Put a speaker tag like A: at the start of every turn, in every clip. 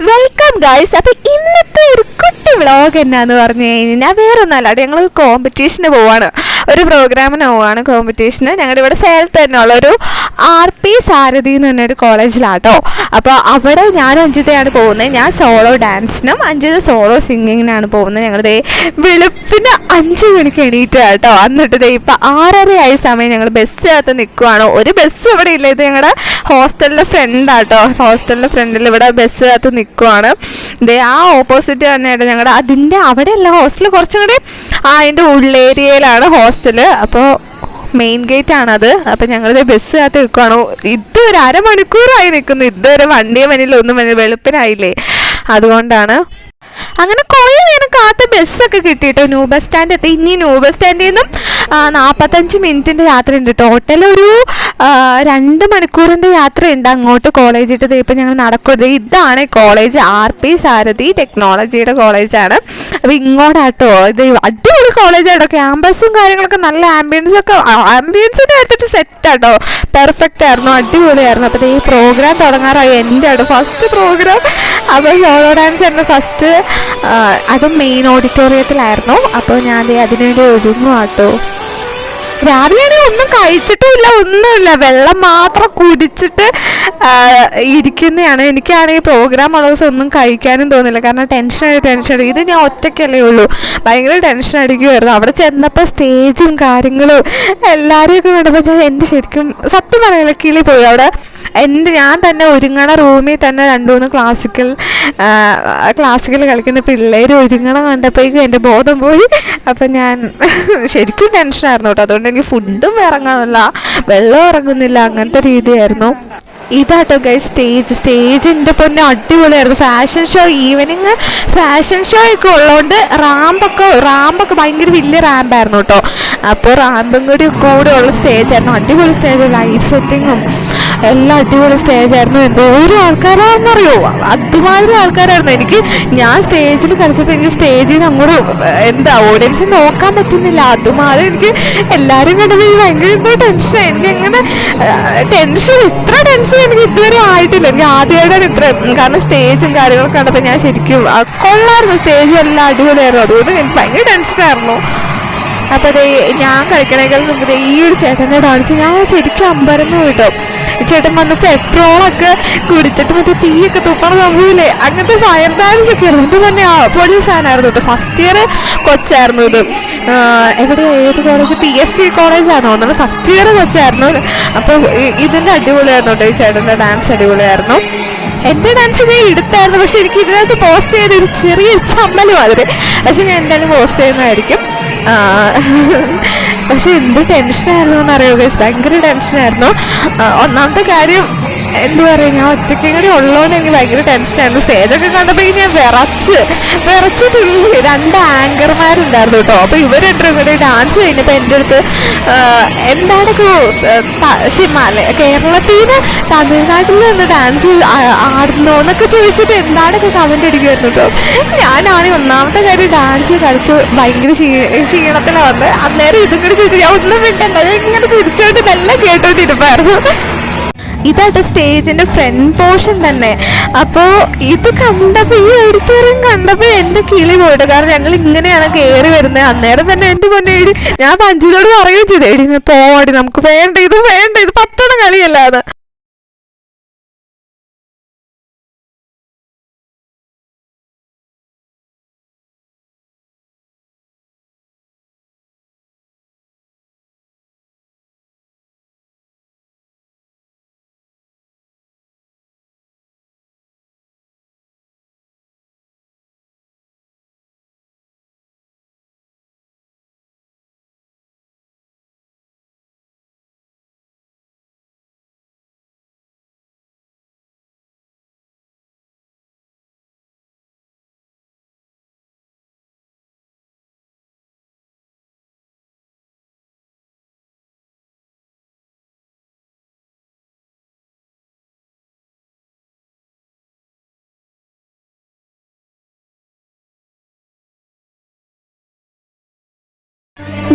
A: Welcome guys. അപ്പോൾ ഇന്നത്തെ ഒരു കുട്ടി വ്ളോഗ് എന്നാന്ന് പറഞ്ഞു കഴിഞ്ഞാൽ വേറൊന്നല്ല, ഞങ്ങൾ കോമ്പറ്റീഷന് പോവാണ്, ഒരു പ്രോഗ്രാമിന് പോവാണ് കോമ്പറ്റീഷന്. ഞങ്ങളുടെ ഇവിടെ സേലത്ത് തന്നെ ഉള്ളൊരു RP സാരഥി എന്ന് പറഞ്ഞൊരു കോളേജിലാട്ടോ. അപ്പോൾ അവിടെ ഞാൻ അഞ്ജിതയാണ് പോകുന്നത്. ഞാൻ സോളോ ഡാൻസിനും അഞ്ജിത സോളോ സിംഗിങ്ങിനാണ് പോകുന്നത്. ഞങ്ങളുടെ വെളുപ്പിന് 5 മണിക്ക് എണീറ്റ് കേട്ടോ. എന്നിട്ട് ഇപ്പം 6:30 ആയ സമയം ഞങ്ങൾ ബസ്സിനകത്ത് നിൽക്കുവാണ്. ഒരു ബസ് ഇവിടെ ഇല്ല, ഇത് ഞങ്ങളുടെ ഹോസ്റ്റലിൻ്റെ ഫ്രണ്ടാട്ടോ. ഹോസ്റ്റലിൻ്റെ ഫ്രണ്ടിൽ ഇവിടെ ബസ്സിനകത്ത് നിൽക്കുവാണ്. ഇതേ ആ ഓപ്പോസിറ്റ് തന്നെയായിട്ട് ഞങ്ങളുടെ അതിൻ്റെ അവിടെയല്ല ഹോസ്റ്റൽ, കുറച്ചും കൂടി അതിൻ്റെ ഉള്ളേരിയയിലാണ് ഹോസ്റ്റല്. അപ്പോൾ മെയിൻ ഗേറ്റ് ആണത്. അപ്പം ഞങ്ങളിത് ബസ്സിനകത്ത് നിൽക്കുവാണ്. ഇതൊരു അരമണിക്കൂറായി നിൽക്കുന്നു. ഇതൊരു വണ്ടിയെ മുന്നിൽ ഒന്നും വെളുപ്പിനായില്ലേ, അതുകൊണ്ടാണ്. അങ്ങനെ കുറേ നേരം കാത്ത് ബസ്സൊക്കെ കിട്ടിയിട്ടോ. ന്യൂ ബസ് സ്റ്റാൻഡ് എത്തി. ഇനി ന്യൂ ബസ് സ്റ്റാൻഡിൽ നിന്നും 45 മിനിറ്റിൻ്റെ യാത്രയുണ്ട്. ടോട്ടൽ ഒരു 2 മണിക്കൂറിൻ്റെ യാത്രയുണ്ട് അങ്ങോട്ട് കോളേജിട്ട്. ഇപ്പം ഞങ്ങൾ നടക്കുന്നത്. ഇതാണ് കോളേജ്, RP സാരഥി ടെക്നോളജിയുടെ കോളേജാണ്. അപ്പോൾ ഇങ്ങോട്ടാട്ടോ. ഇത് അടിപൊളി കോളേജാട്ടോ. ക്യാമ്പസും കാര്യങ്ങളൊക്കെ നല്ല ആംബിയൻസിൻ്റെ അടുത്തിട്ട് സെറ്റാട്ടോ. പെർഫെക്റ്റ് ആയിരുന്നു, അടിപൊളിയായിരുന്നു. അപ്പോൾ ഈ പ്രോഗ്രാം തുടങ്ങാറായി. എൻ്റെ ആണ് ഫസ്റ്റ് പ്രോഗ്രാം. അപ്പോൾ സോളോ ഡാൻസ് തന്നെ ഫസ്റ്റ്, അത് മെയിൻ ഓഡിറ്റോറിയത്തിലായിരുന്നു. അപ്പോൾ ഞാൻ അതിനുവേണ്ടി ഒരുങ്ങുവാട്ടോ. രാവിലെയാണെങ്കിൽ ഒന്നും കഴിച്ചിട്ടുമില്ല, ഒന്നുമില്ല, വെള്ളം മാത്രം കുടിച്ചിട്ട് ഇരിക്കുന്നതാണ്. എനിക്കാണെങ്കിൽ പ്രോഗ്രാം ഉള്ള ദിവസം ഒന്നും കഴിക്കാനും തോന്നില്ല, കാരണം ടെൻഷൻ. ഇത് ഞാൻ ഒറ്റയ്ക്കല്ലേ ഉള്ളൂ, ഭയങ്കര ടെൻഷൻ അടിക്കുമായിരുന്നു. അവിടെ ചെന്നപ്പോൾ സ്റ്റേജും കാര്യങ്ങളും എല്ലാവരെയൊക്കെ കണ്ടപ്പോൾ എൻ്റെ ശരിക്കും സത്യം പറയില്ല, കിളി പോയി. അവിടെ ഞാൻ തന്നെ ഒരുങ്ങണ റൂമിൽ തന്നെ 2-3 ക്ലാസിക്കൽ കളിക്കുന്ന പിള്ളേർ ഒരുങ്ങണം കണ്ടപ്പോഴേക്കും എൻ്റെ ബോധം പോയി. അപ്പം ഞാൻ ശരിക്കും ടെൻഷനായിരുന്നു കേട്ടോ. അതുകൊണ്ട് എനിക്ക് ഫുഡും ഇറങ്ങാനില്ല, വെള്ളം ഇറങ്ങുന്നില്ല, അങ്ങനത്തെ രീതിയായിരുന്നു. ഇതാട്ടോ ഗൈസ് സ്റ്റേജിൻ്റെ പൊന്നെ അടിപൊളിയായിരുന്നു. Fashion show, evening fashion show ഒക്കെ ഉള്ളതുകൊണ്ട് റാമ്പൊക്കെ ഭയങ്കര വലിയ റാമ്പായിരുന്നു കേട്ടോ. അപ്പോൾ റാമ്പും കൂടെ ഉള്ള സ്റ്റേജായിരുന്നു. അടിപൊളി സ്റ്റേജ്, ലൈറ്റ് സെറ്റിങ്ങും എല്ലാം അടിപൊളി സ്റ്റേജായിരുന്നു. എന്തോരം ആൾക്കാരാണെന്നറിയോ, അതുമാതിരി ആൾക്കാരായിരുന്നു. ഞാൻ സ്റ്റേജിൽ കളിച്ചപ്പോൾ എനിക്ക് സ്റ്റേജിൽ നിന്ന് അങ്ങോട്ട് ഓഡിയൻസ് നോക്കാൻ പറ്റുന്നില്ല. അതുമാതിരി എനിക്ക് എല്ലാവരും കണ്ടപ്പോൾ എനിക്ക് ഭയങ്കര ടെൻഷൻ. എനിക്കങ്ങനെ ഇത്ര ടെൻഷൻ എനിക്ക് ഇതുവരെ ആയിട്ടില്ല. എനിക്ക് ആദ്യമായിട്ടാണ് ഇത്ര, കാരണം സ്റ്റേജും കാര്യങ്ങളൊക്കെ കണ്ടപ്പോൾ ഞാൻ ശരിക്കും കൊള്ളായിരുന്നു. സ്റ്റേജും എല്ലാം അടിപൊളിയായിരുന്നു. അതുകൊണ്ട് എനിക്ക് ഭയങ്കര ടെൻഷനായിരുന്നു. അപ്പോൾ ഞാൻ കളിക്കണേക്കാൾ മുമ്പ് ഈ ഒരു ചേട്ടനെ കാണിച്ച് ഞാൻ ശരിക്കും അമ്പരന്ന് പോയിട്ടോ. ചേട്ടൻ വന്ന് പെട്രോളൊക്കെ കുടിച്ചിട്ട് മറ്റേ തീയൊക്കെ തുപ്പണ സംഭവമില്ലേ, അങ്ങനത്തെ ഫയർ ഡാൻസ് ഒക്കെ ആയിരുന്നു. ഇത് തന്നെ പോലീസാനായിരുന്നു കേട്ടോ. ഫസ്റ്റ് ഇയർ കൊച്ചായിരുന്നു ഇത്. ഏത് കോളേജ്, PSC കോളേജാണോ തോന്നുന്നത്. ഫസ്റ്റ് ഇയർ കൊച്ചായിരുന്നു. അപ്പോൾ ഇതിൻ്റെ അടിപൊളിയായിരുന്നു കേട്ടോ. ഈ ചേട്ടൻ്റെ ഡാൻസ് അടിപൊളിയായിരുന്നു. എൻ്റെ ഡാൻസ് ഞാൻ എടുത്തായിരുന്നു, പക്ഷെ എനിക്ക് ഇതിനകത്ത് പോസ്റ്റ് ചെയ്ത ഒരു ചെറിയ ചമ്മല് മാതിരി. പക്ഷെ ഞാൻ എന്തായാലും പോസ്റ്റ് ചെയ്യുന്നതായിരിക്കും. പക്ഷെ എന്ത് ടെൻഷനായിരുന്നു എന്നറിയോ ഗൈസ്, ഭയങ്കര ടെൻഷനായിരുന്നു. ഒന്നാമത്തെ കാര്യം എന്താ പറയുക, ഞാൻ ഒറ്റയ്ക്കും കൂടി ഉള്ളതുകൊണ്ട് എനിക്ക് ഭയങ്കര ടെൻഷനായിരുന്നു. സ്റ്റേജൊക്കെ കണ്ടപ്പോൾ ഞാൻ വിറച്ച് തുള്ളി. 2 ആങ്കർമാരുണ്ടായിരുന്നു കേട്ടോ. അപ്പോൾ ഇവർ 2 കൂടി ഡാൻസ് കഴിഞ്ഞപ്പോൾ എൻ്റെ അടുത്ത് എന്താണ് കേരളത്തിൽ നിന്ന് തമിഴ്നാട്ടിൽ നിന്ന് ഡാൻസ് ആടുന്നോ എന്നൊക്കെ ചോദിച്ചിട്ട് എന്താണൊക്കെ കമൻ്റ് അടിക്കുമായിരുന്നു കേട്ടോ. ഞാനാണെങ്കിൽ ഒന്നാമത്തെ കാര്യം ഡാൻസ് കളിച്ചു ഭയങ്കര ക്ഷീണത്തിലാണ് വന്നത്. അന്നേരം ഇതും കൂടി ചോദിച്ചു, ഞാൻ ഒന്നും വിട്ടല്ല, ഞാൻ ഇങ്ങനെ തിരിച്ചോണ്ട് നല്ല കേട്ടോണ്ടിരിപ്പായിരുന്നു. ഇതായിട്ട് സ്റ്റേജിൻ്റെ ഫ്രണ്ട് പോർഷൻ തന്നെ. അപ്പോൾ ഇത് കണ്ടപ്പോൾ, ഈ ഓഡിറ്റോറിയം കണ്ടപ്പോൾ എൻ്റെ കിളി പോയിട്ട്, കാരണം ഞങ്ങൾ ഇങ്ങനെയാണ് കയറി വരുന്നത്. അന്നേരം തന്നെ എൻ്റെ പൊന്നേടി ഞാൻ പഞ്ചിനോട് പറയുകയും ചെയ്തു, എടി പോടി, നമുക്ക് വേണ്ട, ഇത് പറ്റണ കളിയല്ലാന്ന്.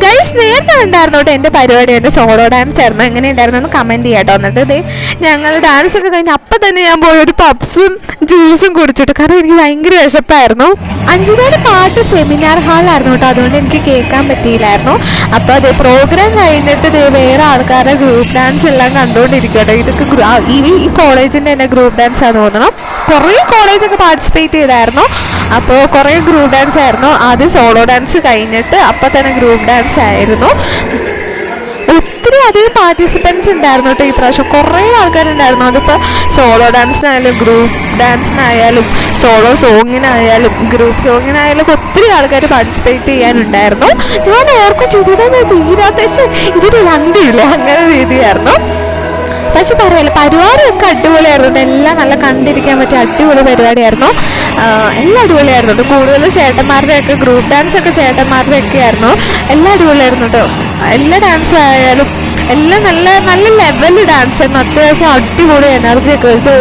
A: ഗൈസ് നേരത്തെ ഉണ്ടായിരുന്നു കേട്ടോ എൻ്റെ പരിപാടി, എൻ്റെ സോളോ ഡാൻസ് ആയിരുന്നു. എങ്ങനെ ഉണ്ടായിരുന്നു എന്ന് കമൻറ്റ് ചെയ്യാം കേട്ടോ. എന്നിട്ട് ഇത് ഞങ്ങൾ ഡാൻസ് ഒക്കെ കഴിഞ്ഞ് അപ്പം തന്നെ ഞാൻ പോയി ഒരു പപ്സും ജ്യൂസും കുടിച്ചിട്ട്, കാരണം എനിക്ക് ഭയങ്കര വിശപ്പായിരുന്നു. 5 പാട്ട് സെമിനാർ ഹാളിലായിരുന്നു കേട്ടോ, അതുകൊണ്ട് എനിക്ക് കേൾക്കാൻ പറ്റിയില്ലായിരുന്നു. അപ്പോൾ അത് പ്രോഗ്രാം കഴിഞ്ഞിട്ട് വേറെ ആൾക്കാരുടെ ഗ്രൂപ്പ് ഡാൻസ് എല്ലാം കണ്ടുകൊണ്ടിരിക്കട്ടെ. ഇതൊക്കെ ഈ കോളേജിൻ്റെ തന്നെ ഗ്രൂപ്പ് ഡാൻസ് ആണെന്ന് തോന്നണം. കുറേ കോളേജൊക്കെ പാർട്ടിസിപ്പേറ്റ് ചെയ്തായിരുന്നു. അപ്പോൾ കുറേ ഗ്രൂപ്പ് ഡാൻസ് ആയിരുന്നു. ആദ്യം സോളോ ഡാൻസ് കഴിഞ്ഞിട്ട് അപ്പം തന്നെ ഗ്രൂപ്പ് ഡാൻസ് ആയിരുന്നു. ഒത്തിരി അധികം പാർട്ടിസിപ്പൻസ് ഉണ്ടായിരുന്നു കേട്ടോ ഈ പ്രാവശ്യം. കുറേ ആൾക്കാരുണ്ടായിരുന്നു. അതിപ്പോൾ സോളോ ഡാൻസിനായാലും ഗ്രൂപ്പ് ഡാൻസിനായാലും സോളോ സോങ്ങിനായാലും ഗ്രൂപ്പ് സോങ്ങിനായാലും ഒത്തിരി ആൾക്കാർ പാർട്ടിസിപ്പേറ്റ് ചെയ്യാനുണ്ടായിരുന്നു. ഞാൻ ഓർക്കും ചെയ്തത് തീരാത്ത ഇതൊരു രണ്ടില്ല അങ്ങനെ രീതിയായിരുന്നു. പക്ഷെ പറയല്ല, പരിപാടിയൊക്കെ അടിപൊളിയായിരുന്നു. എല്ലാം നല്ല കണ്ടിരിക്കാൻ പറ്റിയ അടിപൊളി പരിപാടിയായിരുന്നു. എല്ലാം അടിപൊളിയായിരുന്നു. കൂടുതൽ ചേട്ടന്മാരുടെയൊക്കെ ഗ്രൂപ്പ് ഡാൻസൊക്കെ ചേട്ടന്മാരുടെയൊക്കെ ആയിരുന്നു. എല്ലാം അടിപൊളിയായിരുന്നു കേട്ടോ. എല്ലാ ഡാൻസ് ആയാലും എല്ലാം നല്ല നല്ല ലെവൽ ഡാൻസ് ആയിരുന്നു. അത്യാവശ്യം അടിപൊളി എനർജി ഒക്കെ വെച്ച്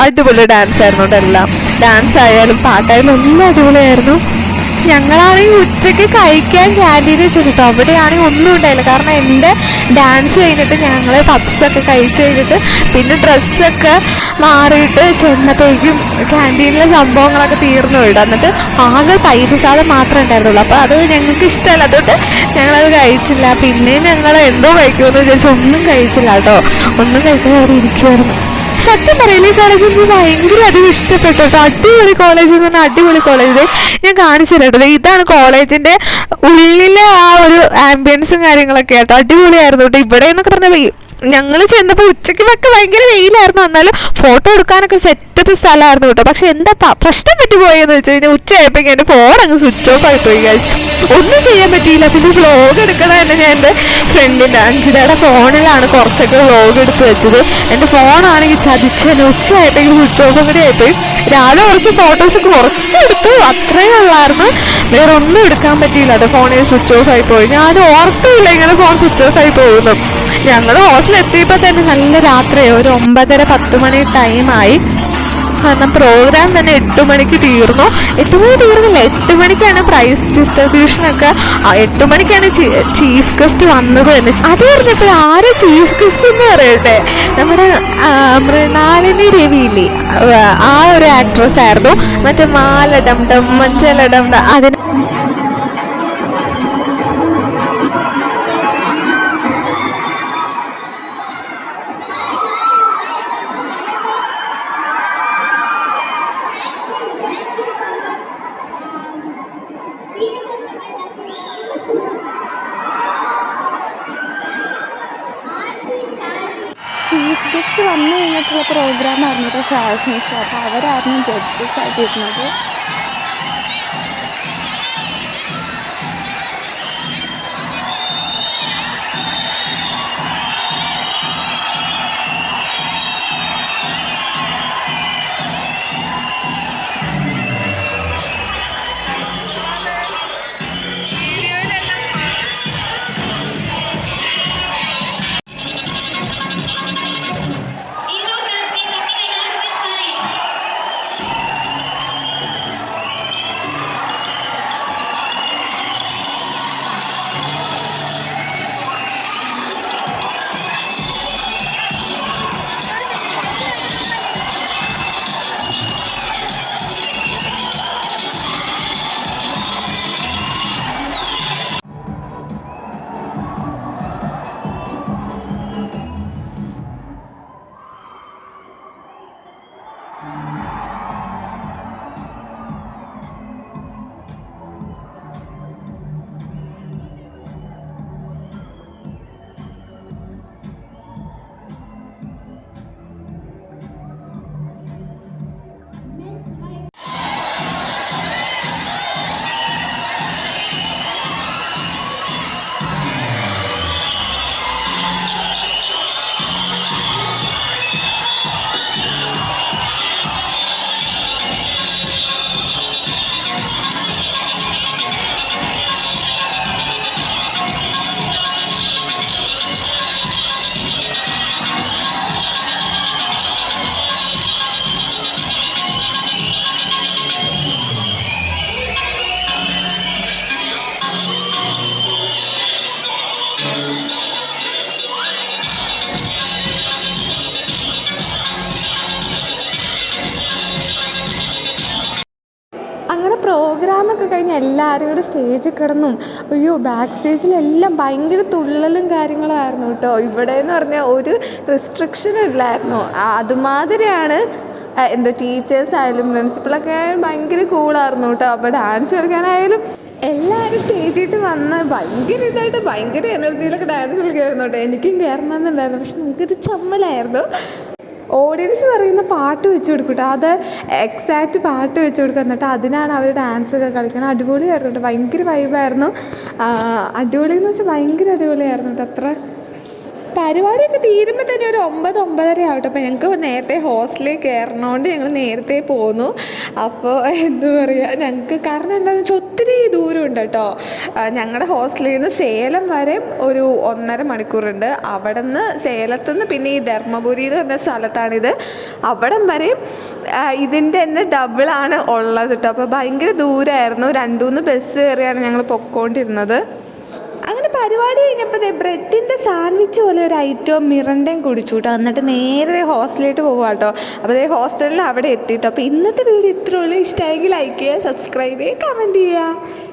A: അടിപൊളി ഡാൻസ് ആയിരുന്നു കേട്ടോ. എല്ലാം ഡാൻസ് ആയാലും പാട്ടായാലും എല്ലാം അടിപൊളിയായിരുന്നു. ഞങ്ങളാണെങ്കിൽ ഉച്ചയ്ക്ക് കഴിക്കാൻ ക്യാൻറ്റീനിൽ ചെന്നിട്ടോ. അവിടെയാണെങ്കിൽ ഒന്നും ഉണ്ടായില്ല. കാരണം എൻ്റെ ഡാൻസ് കഴിഞ്ഞിട്ട് ഞങ്ങൾ പപ്സൊക്കെ കഴിച്ച് കഴിഞ്ഞിട്ട് പിന്നെ ഡ്രസ്സൊക്കെ മാറിയിട്ട് ചെന്നപ്പോഴേക്കും ക്യാൻറ്റീനിലെ സംഭവങ്ങളൊക്കെ തീർന്നു പോയിട്ട്. എന്നിട്ട് ആകെ തൈര് സാധനം മാത്രമേ ഉണ്ടായിരുന്നുള്ളൂ. അപ്പോൾ അത് ഞങ്ങൾക്ക് ഇഷ്ടമല്ല, അതുകൊണ്ട് ഞങ്ങളത് കഴിച്ചില്ല. പിന്നെ ഞങ്ങൾ എന്തോ കഴിക്കുമെന്ന് വിചാരിച്ചാൽ ഒന്നും കഴിച്ചില്ല കേട്ടോ. ഒന്നും കഴിക്കാതെ അവിടെ ഇരിക്കുമായിരുന്നു. സത്യം പറയില്ല, ഈ കോളേജ് എനിക്ക് ഭയങ്കര അധികം ഇഷ്ടപ്പെട്ടു കേട്ടോ. അടിപൊളി കോളേജ് എന്ന് പറഞ്ഞാൽ അടിപൊളി കോളേജ്. ഞാൻ കാണിച്ചു തരട്ടോ. ഇതാണ് കോളേജിൻ്റെ ഉള്ളിലെ ആ ഒരു ആംബിയൻസും കാര്യങ്ങളൊക്കെ കേട്ടോ. അടിപൊളിയായിരുന്നു കേട്ടോ. ഇവിടെ എന്നൊക്കെ പറഞ്ഞാൽ ഞങ്ങൾ ചെന്നപ്പോൾ ഉച്ചയ്ക്കൊക്കെ ഭയങ്കര വെയിലായിരുന്നു. എന്നാലും ഫോട്ടോ എടുക്കാനൊക്കെ സെറ്റപ്പ് സ്ഥലമായിരുന്നു കേട്ടോ. പക്ഷെ എന്താ പ്രശ്നം പറ്റിപ്പോയെന്ന് വെച്ച് കഴിഞ്ഞാൽ ഉച്ചയായപ്പോഴേക്കും എൻ്റെ ഫോൺ അങ്ങ് സ്വിച്ച് ഓഫ് ആയിപ്പോയി ഗൈസ്. ഒന്നും ചെയ്യാൻ പറ്റിയില്ല. പിന്നെ വ്ളോഗ് എടുക്കണ തന്നെ ഞാൻ എൻ്റെ ഫ്രണ്ടിൻ്റെ അഞ്ചിതയുടെ ഫോണിലാണ് കുറച്ചൊക്കെ വ്ളോഗ് എടുത്ത് വെച്ചത്. എൻ്റെ ഫോണാണെങ്കിൽ ചതിച്ചതിന് ഉച്ചയായിട്ടെങ്കിൽ സ്വിച്ച് ഓഫ് കൂടി ആയിപ്പോയി. രാവിലെ കുറച്ച് ഫോട്ടോസൊക്കെ കുറച്ചെടുത്തു, അത്രയും ഉള്ളായിരുന്നു. വേറെ ഒന്നും എടുക്കാൻ പറ്റിയില്ല. അത് ഫോണിൽ സ്വിച്ച് ഓഫ് ആയിപ്പോയി. ഞാൻ ഓർത്തില്ല ഇങ്ങനെ ഫോൺ സ്വിച്ച് ഓഫ് ആയി പോകുന്നു. ഞങ്ങൾ ഹോസ്റ്റലെത്തിയപ്പോൾ തന്നെ നല്ല രാത്രിയായി. ഒരു 9:30-10 മണി ടൈമായി. കാരണം പ്രോഗ്രാം തന്നെ 8 മണിക്ക് തീർന്നു. 8 മണി തീർന്നില്ല, 8 മണിക്കാണ് പ്രൈസ് ഡിസ്ട്രിബ്യൂഷനൊക്കെ. 8 മണിക്കാണ് ചീഫ് ഗസ്റ്റ് വന്നത് തന്നെ. അത് പറഞ്ഞപ്പോൾ ആരെ ചീഫ് ഗസ്റ്റ് എന്ന് പറയട്ടെ, നമ്മുടെ മൃണാലിനി രവിയില്ലേ, ആ ഒരു ആക്ട്രസ് ആയിരുന്നു. മറ്റേ മാലടം ഡം മഞ്ചലടം അതിന് ചീഫ് ഗസ്റ്റ് വന്നു കഴിഞ്ഞിട്ടുള്ള പ്രോഗ്രാമായിരുന്നു കേട്ടോ, ഫാഷൻ ഷോ. അപ്പോൾ അവരായിരുന്നു ജഡ്ജസ് ആയിട്ടിരുന്നത്. പ്രോഗ്രാമൊക്കെ കഴിഞ്ഞ് എല്ലാവരും കൂടെ സ്റ്റേജിൽ കിടന്നും അയ്യോ ബാക്ക് സ്റ്റേജിലെല്ലാം ഭയങ്കര തുള്ളലും കാര്യങ്ങളായിരുന്നു കേട്ടോ. ഇവിടെ എന്ന് പറഞ്ഞാൽ ഒരു റെസ്ട്രിക്ഷനും ഇല്ലായിരുന്നു. അതുമാതിരിയാണ് എന്താ ടീച്ചേഴ്സായാലും പ്രിൻസിപ്പളൊക്കെ ഭയങ്കര കൂളായിരുന്നു കേട്ടോ. അപ്പോൾ ഡാൻസ് കളിക്കാനായാലും എല്ലാവരും സ്റ്റേജിട്ട് വന്ന് ഭയങ്കര ഇതായിട്ട് ഭയങ്കര എനർജിയിലൊക്കെ ഡാൻസ് കളിക്കുമായിരുന്നു കേട്ടോ. എനിക്കും കയറണമെന്നുണ്ടായിരുന്നു, പക്ഷെ നമുക്കൊരു ചമ്മലായിരുന്നു. ഓഡിയൻസ് പറയുന്ന പാട്ട് വെച്ച് കൊടുക്കും കേട്ടോ, അത് എക്സാക്റ്റ് പാട്ട് വെച്ച് കൊടുക്കുക, എന്നിട്ട് അതിനാണ് അവർ ഡാൻസൊക്കെ കളിക്കണം. അടിപൊളിയായിരുന്നു കേട്ടോ, ഭയങ്കര വൈബായിരുന്നു. അടിപൊളിയെന്ന് വെച്ചാൽ ഭയങ്കര അടിപൊളിയായിരുന്നു കേട്ടോ. അത്ര പരിപാടിയൊക്കെ തീരുമ്പോൾ തന്നെ ഒരു 9-9:30 ആവട്ടെ. അപ്പോൾ ഞങ്ങൾക്ക് നേരത്തെ ഹോസ്റ്റലിൽ കയറണോണ്ട് ഞങ്ങൾ നേരത്തെ പോന്നു. അപ്പോൾ എന്താ പറയുക, ഞങ്ങൾക്ക് കാരണം എന്താണെന്ന് വെച്ചാൽ ഒത്തിരി ദൂരമുണ്ട് കേട്ടോ. ഞങ്ങളുടെ ഹോസ്റ്റലിൽ നിന്ന് സേലം വരെ ഒരു 1.5 മണിക്കൂറുണ്ട്. അവിടെ നിന്ന് സേലത്തു നിന്ന് പിന്നെ ഈ ധർമ്മപുരി എന്ന് പറഞ്ഞ സ്ഥലത്താണിത്, അവിടം വരെയും ഇതിൻ്റെ തന്നെ ഡബിളാണ് ഉള്ളത് കേട്ടോ. അപ്പോൾ ഭയങ്കര ദൂരമായിരുന്നു. 2-3 ബസ് കയറിയാണ് ഞങ്ങൾ പൊയ്ക്കൊണ്ടിരുന്നത്. അങ്ങനെ പരിപാടി കഴിഞ്ഞപ്പോൾ ബ്രെഡിൻ്റെ സാൻഡ്വിച്ച് പോലെ ഒരു ഐറ്റവും മിറണ്ടയും കുടിച്ചു കേട്ടോ. എന്നിട്ട് നേരെ ഹോസ്റ്റലിലോട്ട് പോകാം കേട്ടോ. അപ്പോൾ ഹോസ്റ്റലിൽ അവിടെ എത്തിയിട്ടോ. അപ്പോൾ ഇന്നത്തെ വീഡിയോ ഇത്രയുള്ളൂ. ഇഷ്ടമായെങ്കിൽ ലൈക്ക് ചെയ്യുക, സബ്സ്ക്രൈബ് ചെയ്യുക, കമൻറ്റ് ചെയ്യുക.